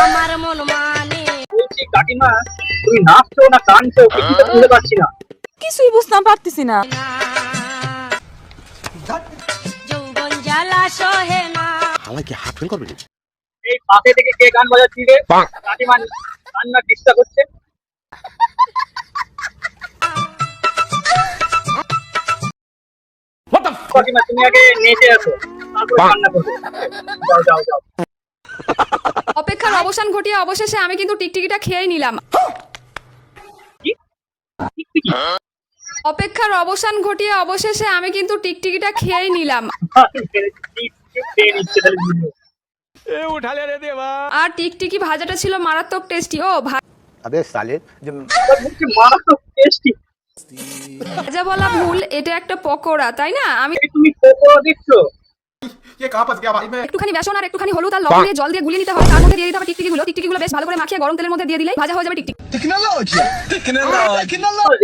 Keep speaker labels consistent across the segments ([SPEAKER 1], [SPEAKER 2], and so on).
[SPEAKER 1] আমার মন মানে
[SPEAKER 2] বলছি কাকিমা, তুমি নাচছো না কানছো কিছুটা বুঝতে পারছি না।
[SPEAKER 3] কিছুই বুঝতে পারতেছি না।
[SPEAKER 1] যৌবন জ্বালা সহে না।
[SPEAKER 4] হালাই কি হাত ফেল করবে?
[SPEAKER 2] এই পাশে থেকে কে গান বাজাচ্ছি রে? কাকিমা কান্নার চেষ্টা করছে। কাকিমা তুমি আগে নেচে আসো, তারপর কান্না করবে। যাও যাও যাও।
[SPEAKER 5] অপেক্ষার অবসান ঘটিয়ে অবশেষে আমি কিন্তু টিকটিকিটা খেয়েই নিলাম।
[SPEAKER 2] কি? টিকটিকি?
[SPEAKER 5] অপেক্ষার অবসান ঘটিয়ে অবশেষে আমি কিন্তু টিকটিকিটা খেয়েই নিলাম।
[SPEAKER 2] খেয়ে নিচ্ছে তাহলে বুঝলো।
[SPEAKER 5] আর টিকটিকি ভাজাটা ছিল মারাত্মক টেস্টি। ও
[SPEAKER 4] আবে সালে যে
[SPEAKER 2] তার মুখে মারাত্মক টেস্টি।
[SPEAKER 5] ভাজা বলা ভুল, এটা একটা পকোড়া, তাই না? আমি
[SPEAKER 2] তুমি পকোড়া দেখছো?
[SPEAKER 5] একটুখানি বেসন আর একটুখানি হলুদ আর লবণ দিয়ে জল দিয়ে গুলিয়ে নিতে হয়, তার মধ্যে দিয়ে দিতে হবে টিকটিকিগুলো। টিকটিকিগুলো বেশ ভালো করে মাখিয়ে গরম তেলের মধ্যে দিয়ে দিলেই ভাজা হয়ে যাবে টিকটিকি।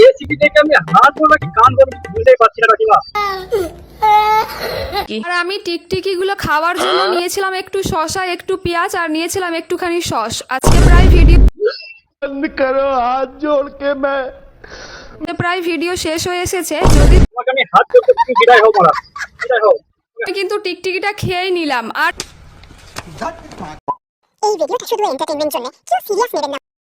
[SPEAKER 2] রেসিপি দেখে আমি হাত বলবো নাকি কান বলবো বুঝতেই পারছি না কাকিমা।
[SPEAKER 5] আর আমি টিকটিকিগুলো খাওয়ার জন্য নিয়েছিলাম একটু শসা, একটু পেঁয়াজ আর নিয়েছিলাম একটুখানি সস। আজকে প্রায় ভিডিও শেষ হয়ে এসেছে। যদি
[SPEAKER 2] তোমাকে আমি হাত ধরতে তুমি বিদায় হও মারা, বিদায় হও।
[SPEAKER 5] আমি কিন্তু টিকটিকিটা খেয়েই নিলাম। আর
[SPEAKER 6] এই ভিডিওটা শুধু এন্টারটেইনমেন্ট জন্য, কেউ সিরিয়াস নেবেন না।